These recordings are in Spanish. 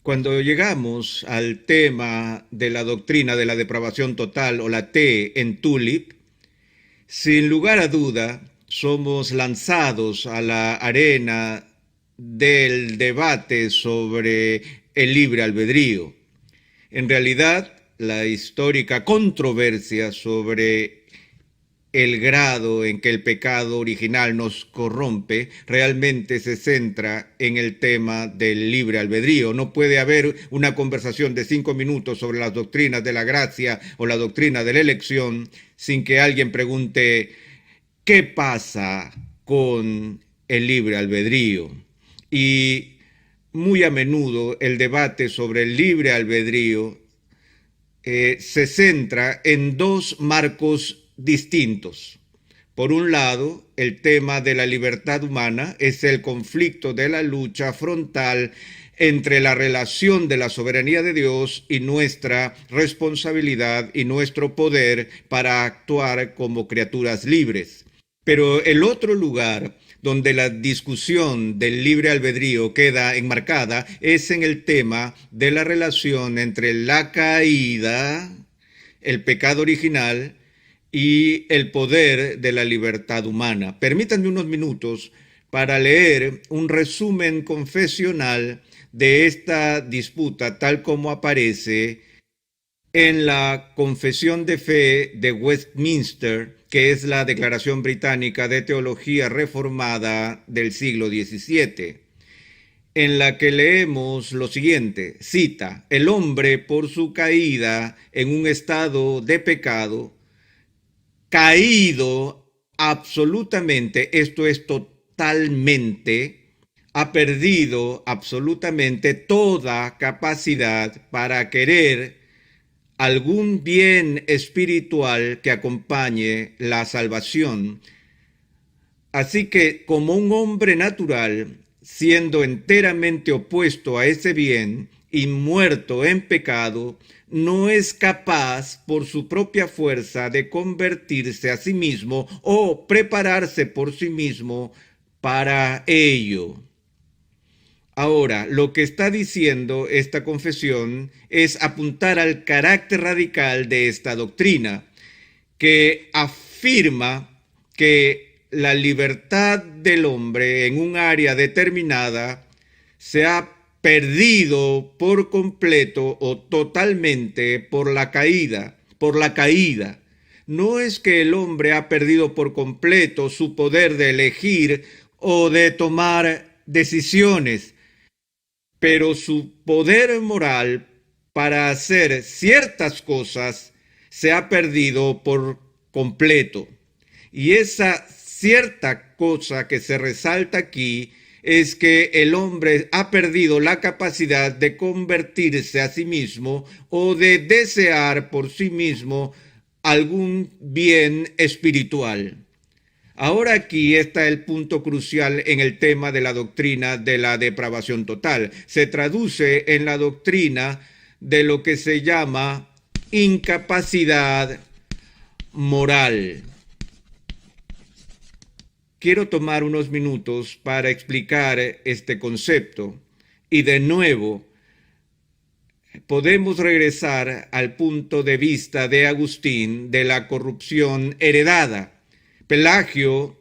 Cuando llegamos al tema de la doctrina de la depravación total o la T en Tulip, sin lugar a duda somos lanzados a la arena del debate sobre el libre albedrío. En realidad, la histórica controversia sobre el grado en que el pecado original nos corrompe realmente se centra en el tema del libre albedrío. No puede haber una conversación de 5 minutos sobre las doctrinas de la gracia o la doctrina de la elección sin que alguien pregunte ¿qué pasa con el libre albedrío? Y muy a menudo el debate sobre el libre albedrío se centra en dos marcos distintos. Por un lado, el tema de la libertad humana es el conflicto de la lucha frontal entre la relación de la soberanía de Dios y nuestra responsabilidad y nuestro poder para actuar como criaturas libres. Pero el otro lugar donde la discusión del libre albedrío queda enmarcada es en el tema de la relación entre la caída, el pecado original y el poder de la libertad humana. Permítanme unos minutos para leer un resumen confesional de esta disputa tal como aparece en la Confesión de Fe de Westminster, que es la Declaración Británica de Teología Reformada del siglo XVII, en la que leemos lo siguiente, cita, el hombre por su caída en un estado de pecado, caído absolutamente, esto es totalmente, ha perdido absolutamente toda capacidad para querer algún bien espiritual que acompañe la salvación. Así que como un hombre natural, siendo enteramente opuesto a ese bien y muerto en pecado, no es capaz por su propia fuerza de convertirse a sí mismo o prepararse por sí mismo para ello. Ahora, lo que está diciendo esta confesión es apuntar al carácter radical de esta doctrina, que afirma que la libertad del hombre en un área determinada se ha perdido por completo o totalmente por la caída, No es que el hombre ha perdido por completo su poder de elegir o de tomar decisiones, pero su poder moral para hacer ciertas cosas se ha perdido por completo. Y esa cierta cosa que se resalta aquí es que el hombre ha perdido la capacidad de convertirse a sí mismo o de desear por sí mismo algún bien espiritual. Ahora aquí está el punto crucial en el tema de la doctrina de la depravación total. Se traduce en la doctrina de lo que se llama incapacidad moral. Quiero tomar unos minutos para explicar este concepto y de nuevo podemos regresar al punto de vista de Agustín de la corrupción heredada. Pelagio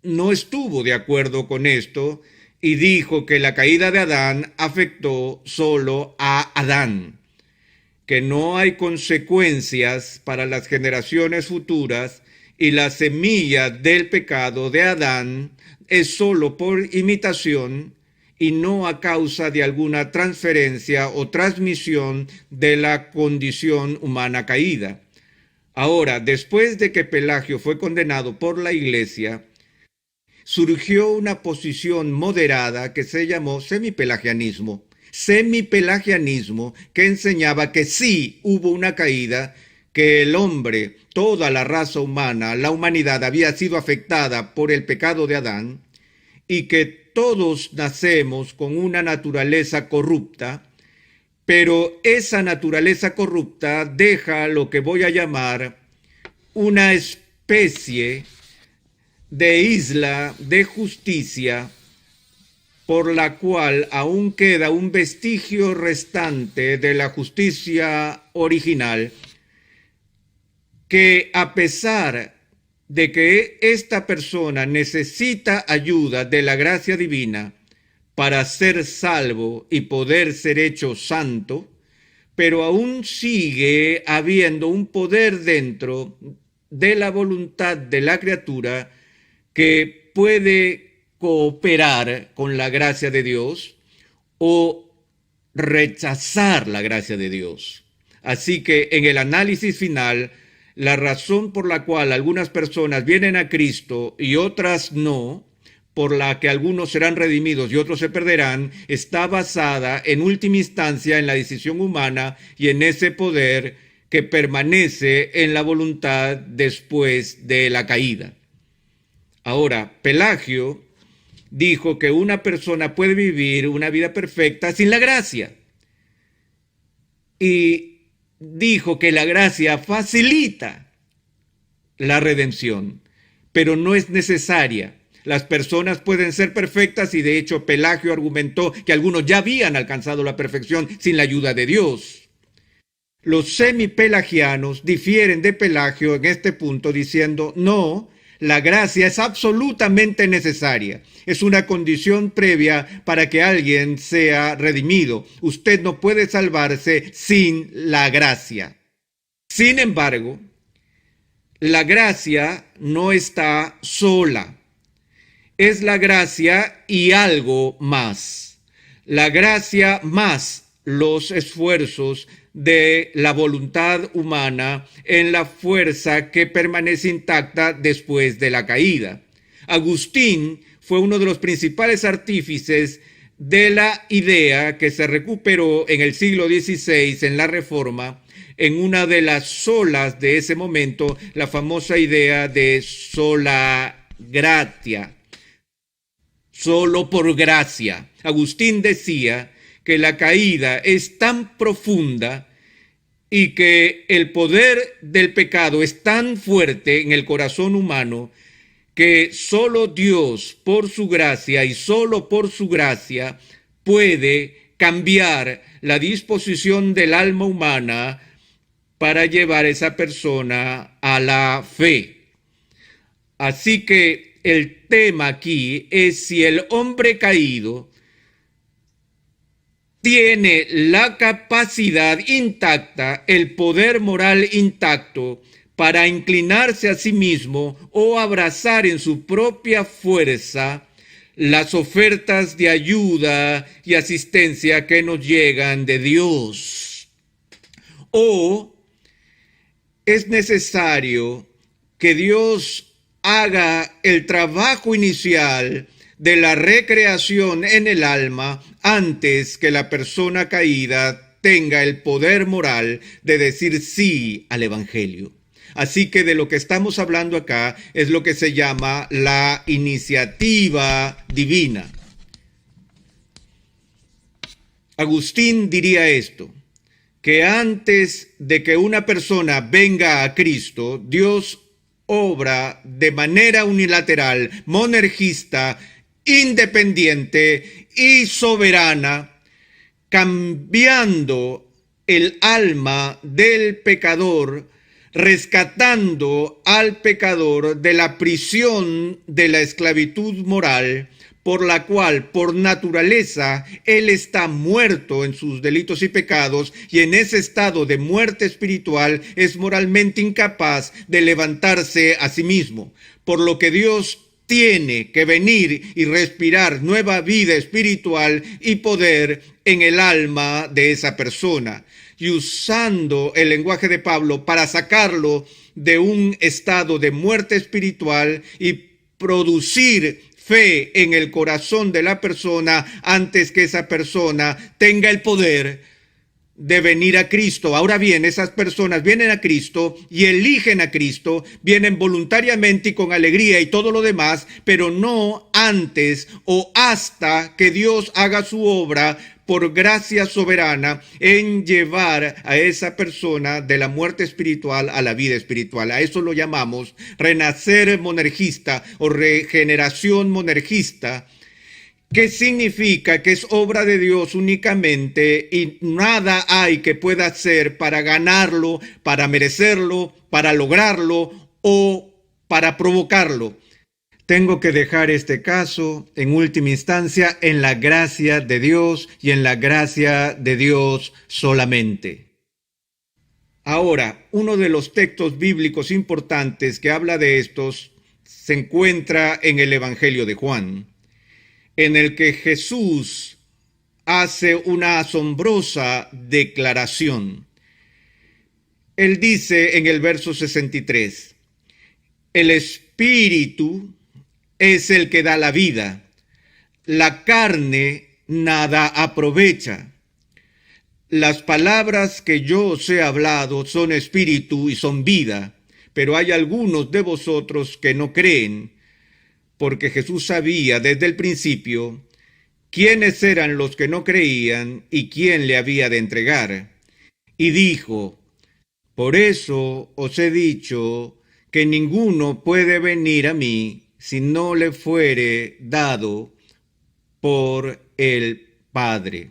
no estuvo de acuerdo con esto y dijo que la caída de Adán afectó solo a Adán, que no hay consecuencias para las generaciones futuras y la semilla del pecado de Adán es solo por imitación y no a causa de alguna transferencia o transmisión de la condición humana caída. Ahora, después de que Pelagio fue condenado por la Iglesia, surgió una posición moderada que se llamó semipelagianismo. Semipelagianismo que enseñaba que sí hubo una caída, que el hombre, toda la raza humana, la humanidad había sido afectada por el pecado de Adán y que todos nacemos con una naturaleza corrupta, pero esa naturaleza corrupta deja lo que voy a llamar una especie de isla de justicia por la cual aún queda un vestigio restante de la justicia original, que a pesar de que esta persona necesita ayuda de la gracia divina para ser salvo y poder ser hecho santo, pero aún sigue habiendo un poder dentro de la voluntad de la criatura que puede cooperar con la gracia de Dios o rechazar la gracia de Dios. Así que en el análisis final, la razón por la cual algunas personas vienen a Cristo y otras no, por la que algunos serán redimidos y otros se perderán, está basada en última instancia en la decisión humana y en ese poder que permanece en la voluntad después de la caída. Ahora, Pelagio dijo que una persona puede vivir una vida perfecta sin la gracia. Y dijo que la gracia facilita la redención, pero no es necesaria. Las personas pueden ser perfectas y de hecho Pelagio argumentó que algunos ya habían alcanzado la perfección sin la ayuda de Dios. Los semipelagianos difieren de Pelagio en este punto diciendo, no, la gracia es absolutamente necesaria. Es una condición previa para que alguien sea redimido. Usted no puede salvarse sin la gracia. Sin embargo, la gracia no está sola. Es la gracia y algo más. La gracia más los esfuerzos de la voluntad humana en la fuerza que permanece intacta después de la caída. Agustín fue uno de los principales artífices de la idea que se recuperó en el siglo XVI en la Reforma, en una de las solas de ese momento, la famosa idea de sola gratia, solo por gracia. Agustín decía que la caída es tan profunda y que el poder del pecado es tan fuerte en el corazón humano que solo Dios, por su gracia y solo por su gracia, puede cambiar la disposición del alma humana para llevar a esa persona a la fe. Así que el tema aquí es si el hombre caído tiene la capacidad intacta, el poder moral intacto para inclinarse a sí mismo o abrazar en su propia fuerza las ofertas de ayuda y asistencia que nos llegan de Dios. O es necesario que Dios haga el trabajo inicial de la recreación en el alma antes que la persona caída tenga el poder moral de decir sí al Evangelio. Así que de lo que estamos hablando acá es lo que se llama la iniciativa divina. Agustín diría esto, que antes de que una persona venga a Cristo, Dios obra de manera unilateral, monergista, independiente y soberana, cambiando el alma del pecador, rescatando al pecador de la prisión de la esclavitud moral, por la cual, por naturaleza, él está muerto en sus delitos y pecados, y en ese estado de muerte espiritual es moralmente incapaz de levantarse a sí mismo, por lo que Dios tiene que venir y respirar nueva vida espiritual y poder en el alma de esa persona, y usando el lenguaje de Pablo para sacarlo de un estado de muerte espiritual y producir fe en el corazón de la persona antes que esa persona tenga el poder de venir a Cristo. Ahora bien, esas personas vienen a Cristo y eligen a Cristo, vienen voluntariamente y con alegría y todo lo demás, pero no antes o hasta que Dios haga su obra por gracia soberana en llevar a esa persona de la muerte espiritual a la vida espiritual. A eso lo llamamos renacer monergista o regeneración monergista, ¿Qué significa? Que es obra de Dios únicamente y nada hay que pueda hacer para ganarlo, para merecerlo, para lograrlo o para provocarlo. Tengo que dejar este caso, en última instancia, en la gracia de Dios y en la gracia de Dios solamente. Ahora, uno de los textos bíblicos importantes que habla de estos se encuentra en el Evangelio de Juan, en el que Jesús hace una asombrosa declaración. Él dice en el verso 63, el Espíritu es el que da la vida, la carne nada aprovecha. Las palabras que yo os he hablado son espíritu y son vida, pero hay algunos de vosotros que no creen, porque Jesús sabía desde el principio quiénes eran los que no creían y quién le había de entregar. Y dijo, por eso os he dicho que ninguno puede venir a mí si no le fuere dado por el Padre.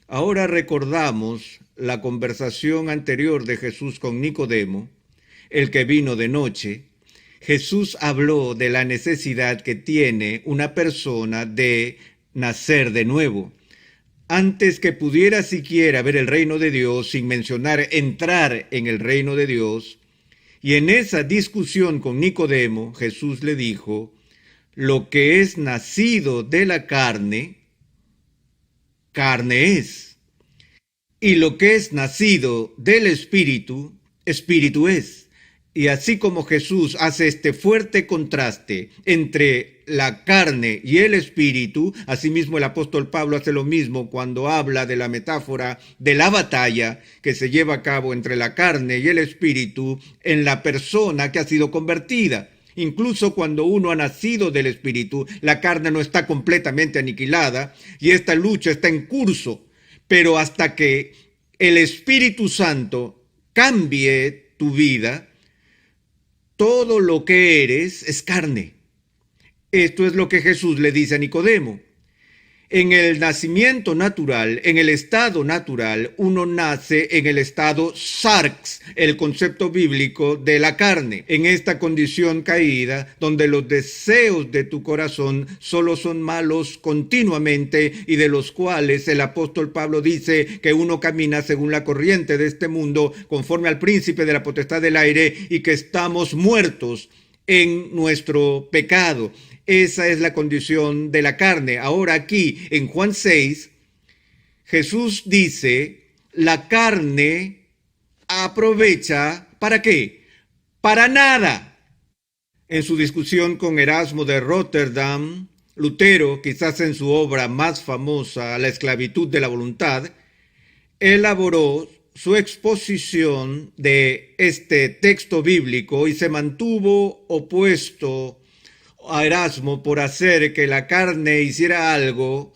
Ahora recordamos la conversación anterior de Jesús con Nicodemo, el que vino de noche. Jesús habló de la necesidad que tiene una persona de nacer de nuevo. Antes que pudiera siquiera ver el reino de Dios, sin mencionar entrar en el reino de Dios, y en esa discusión con Nicodemo, Jesús le dijo, lo que es nacido de la carne, carne es. Y lo que es nacido del Espíritu, Espíritu es. Y así como Jesús hace este fuerte contraste entre la carne y el Espíritu, asimismo el apóstol Pablo hace lo mismo cuando habla de la metáfora de la batalla que se lleva a cabo entre la carne y el Espíritu en la persona que ha sido convertida. Incluso cuando uno ha nacido del Espíritu, la carne no está completamente aniquilada y esta lucha está en curso, pero hasta que el Espíritu Santo cambie tu vida, todo lo que eres es carne. Esto es lo que Jesús le dice a Nicodemo. En el nacimiento natural, en el estado natural, uno nace en el estado sarx, el concepto bíblico de la carne. En esta condición caída, donde los deseos de tu corazón solo son malos continuamente y de los cuales el apóstol Pablo dice que uno camina según la corriente de este mundo, conforme al príncipe de la potestad del aire y que estamos muertos en nuestro pecado. Esa es la condición de la carne. Ahora aquí en Juan 6, Jesús dice, la carne aprovecha, ¿para qué? Para nada. En su discusión con Erasmo de Rotterdam, Lutero, quizás en su obra más famosa, La esclavitud de la voluntad, elaboró su exposición de este texto bíblico y se mantuvo opuesto a Erasmo por hacer que la carne hiciera algo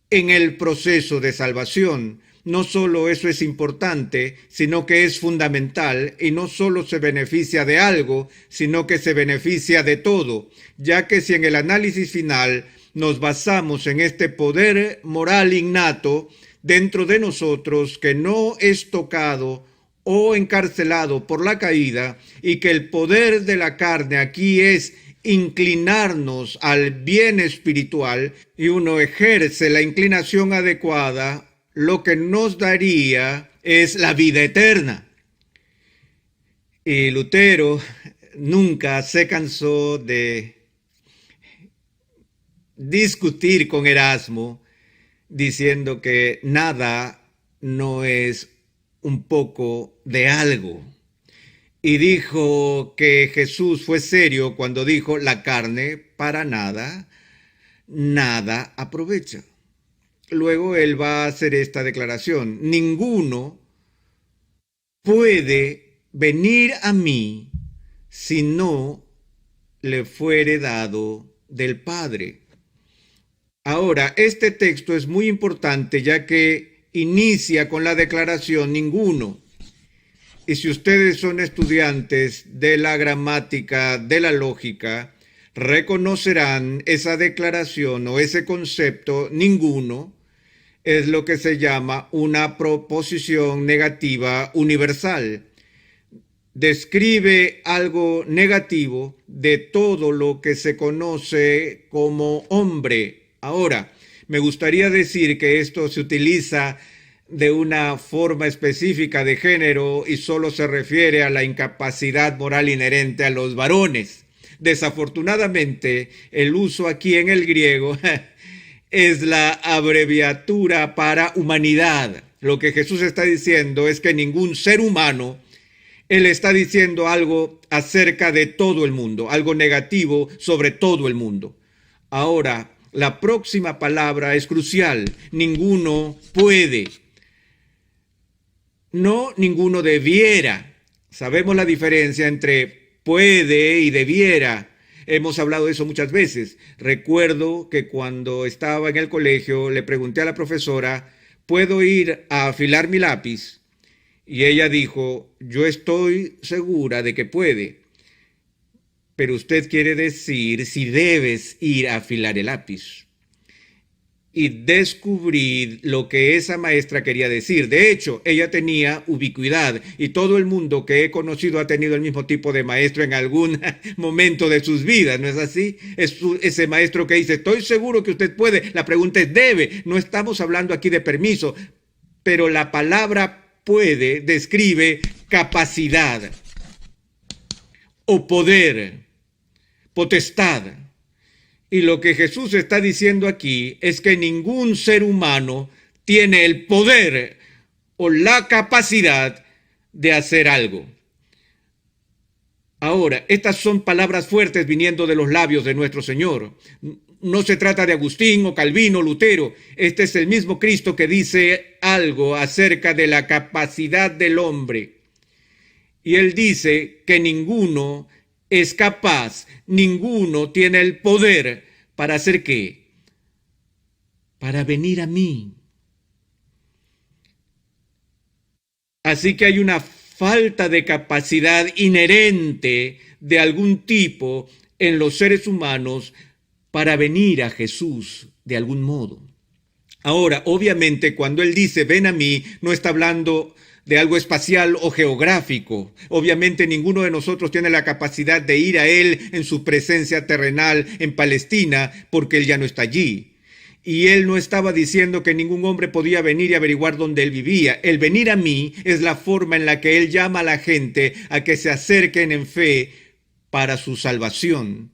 en el proceso de salvación. No solo eso es importante, sino que es fundamental y no solo se beneficia de algo, sino que se beneficia de todo, ya que si en el análisis final nos basamos en este poder moral innato dentro de nosotros que no es tocado o encarcelado por la caída y que el poder de la carne aquí es inclinarnos al bien espiritual y uno ejerce la inclinación adecuada, lo que nos daría es la vida eterna. Y Lutero nunca se cansó de discutir con Erasmo diciendo que nada no es un poco de algo. Y dijo que Jesús fue serio cuando dijo la carne para nada, nada aprovecha. Luego él va a hacer esta declaración. Ninguno puede venir a mí si no le fuere dado del Padre. Ahora, este texto es muy importante ya que inicia con la declaración ninguno. Y si ustedes son estudiantes de la gramática, de la lógica, reconocerán esa declaración o ese concepto, ninguno, es lo que se llama una proposición negativa universal. Describe algo negativo de todo lo que se conoce como hombre. Ahora, me gustaría decir que esto se utiliza de una forma específica de género y solo se refiere a la incapacidad moral inherente a los varones. Desafortunadamente, el uso aquí en el griego es la abreviatura para humanidad. Lo que Jesús está diciendo es que ningún ser humano, Él está diciendo algo acerca de todo el mundo, algo negativo sobre todo el mundo. Ahora, la próxima palabra es crucial. Ninguno puede. No, ninguno debiera. Sabemos la diferencia entre puede y debiera. Hemos hablado de eso muchas veces. Recuerdo que cuando estaba en el colegio le pregunté a la profesora, ¿puedo ir a afilar mi lápiz? Y ella dijo, yo estoy segura de que puede, pero usted quiere decir si debes ir a afilar el lápiz. Y descubrí lo que esa maestra quería decir. De hecho, ella tenía ubicuidad y todo el mundo que he conocido ha tenido el mismo tipo de maestro en algún momento de sus vidas, ¿no es así? Es ese maestro que dice, estoy seguro que usted puede. La pregunta es, ¿debe? No estamos hablando aquí de permiso, pero la palabra puede describe capacidad o poder, potestad. Y lo que Jesús está diciendo aquí es que ningún ser humano tiene el poder o la capacidad de hacer algo. Ahora, estas son palabras fuertes viniendo de los labios de nuestro Señor. No se trata de Agustín o Calvino o Lutero. Este es el mismo Cristo que dice algo acerca de la capacidad del hombre. Y Él dice que ninguno es capaz, ninguno tiene el poder para hacer ¿qué? Para venir a mí. Así que hay una falta de capacidad inherente de algún tipo en los seres humanos para venir a Jesús de algún modo. Ahora, obviamente, cuando Él dice, ven a mí, no está hablando de algo espacial o geográfico. Obviamente ninguno de nosotros tiene la capacidad de ir a Él en su presencia terrenal en Palestina, porque Él ya no está allí. Y Él no estaba diciendo que ningún hombre podía venir y averiguar dónde Él vivía. El venir a mí es la forma en la que Él llama a la gente a que se acerquen en fe para su salvación.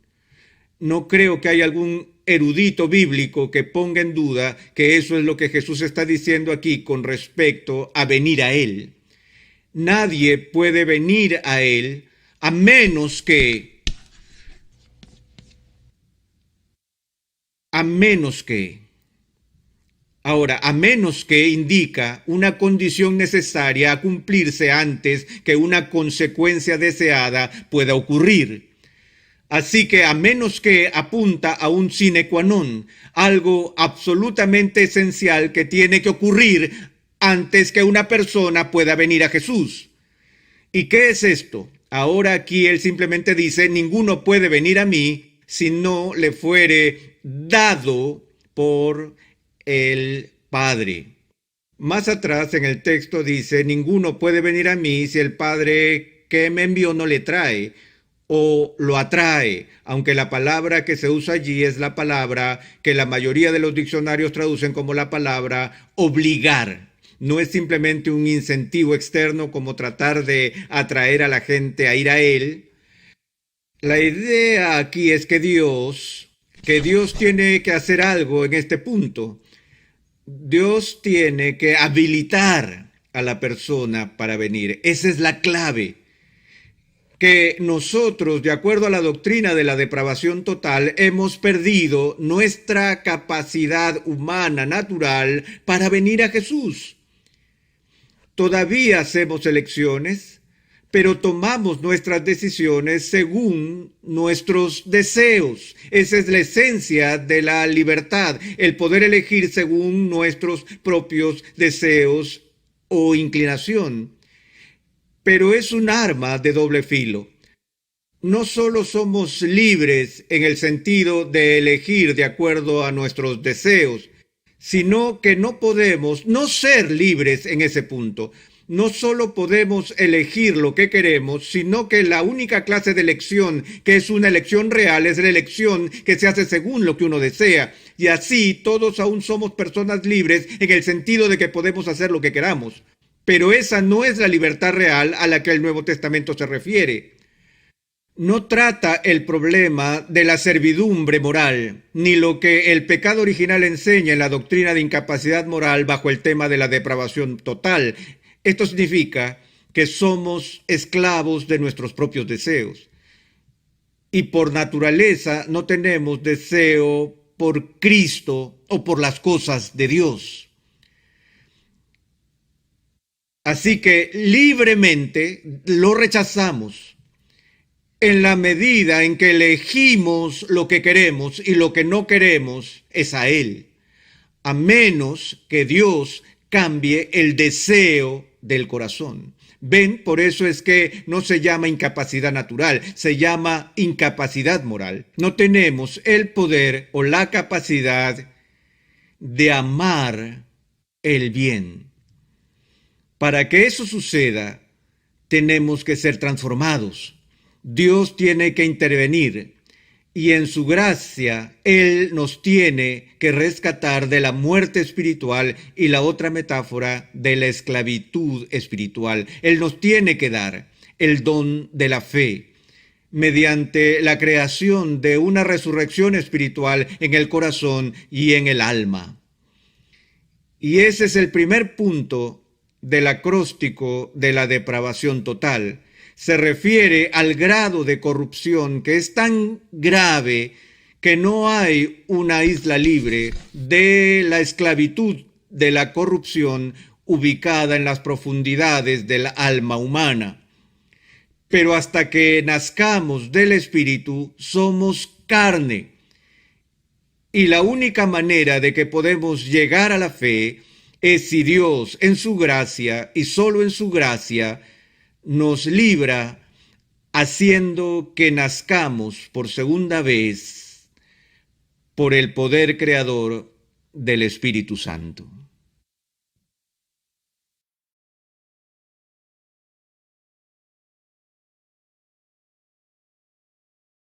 No creo que haya algún erudito bíblico que ponga en duda que eso es lo que Jesús está diciendo aquí con respecto a venir a Él. Nadie puede venir a Él a menos que Ahora, a menos que indica una condición necesaria a cumplirse antes que una consecuencia deseada pueda ocurrir. Así que a menos que apunta a un sine qua non, algo absolutamente esencial que tiene que ocurrir antes que una persona pueda venir a Jesús. ¿Y qué es esto? Ahora aquí Él simplemente dice, ninguno puede venir a mí si no le fuere dado por el Padre. Más atrás en el texto dice, ninguno puede venir a mí si el Padre que me envió no le trae o lo atrae, aunque la palabra que se usa allí es la palabra que la mayoría de los diccionarios traducen como la palabra obligar. No es simplemente un incentivo externo como tratar de atraer a la gente a ir a Él. La idea aquí es que Dios tiene que hacer algo en este punto. Dios tiene que habilitar a la persona para venir. Esa es la clave. Que nosotros, de acuerdo a la doctrina de la depravación total, hemos perdido nuestra capacidad humana, natural, para venir a Jesús. Todavía hacemos elecciones, pero tomamos nuestras decisiones según nuestros deseos. Esa es la esencia de la libertad, el poder elegir según nuestros propios deseos o inclinación. Pero es un arma de doble filo. no solo somos libres en el sentido de elegir de acuerdo a nuestros deseos, sino que no podemos no ser libres en ese punto. No solo podemos elegir lo que queremos, sino que la única clase de elección que es una elección real es la elección que se hace según lo que uno desea. Y así todos aún somos personas libres en el sentido de que podemos hacer lo que queramos. Pero esa no es la libertad real a la que el Nuevo Testamento se refiere. No trata el problema de la servidumbre moral, ni lo que el pecado original enseña en la doctrina de incapacidad moral bajo el tema de la depravación total. Esto significa que somos esclavos de nuestros propios deseos. Y por naturaleza no tenemos deseo por Cristo o por las cosas de Dios. Así que libremente lo rechazamos en la medida en que elegimos lo que queremos y lo que no queremos es a Él, a menos que Dios cambie el deseo del corazón. ¿Ven? Por eso es que no se llama incapacidad natural, se llama incapacidad moral. No tenemos el poder o la capacidad de amar el bien. Para que eso suceda, tenemos que ser transformados. Dios tiene que intervenir y en su gracia Él nos tiene que rescatar de la muerte espiritual y la otra metáfora de la esclavitud espiritual. Él nos tiene que dar el don de la fe mediante la creación de una resurrección espiritual en el corazón y en el alma. Y ese es el primer punto del acróstico de la depravación total. Se refiere al grado de corrupción que es tan grave que no hay una isla libre de la esclavitud de la corrupción ubicada en las profundidades del alma humana. Pero hasta que nazcamos del Espíritu, somos carne. Y la única manera de que podemos llegar a la fe es si Dios, en su gracia y solo en su gracia, nos libra haciendo que nazcamos por segunda vez por el poder creador del Espíritu Santo.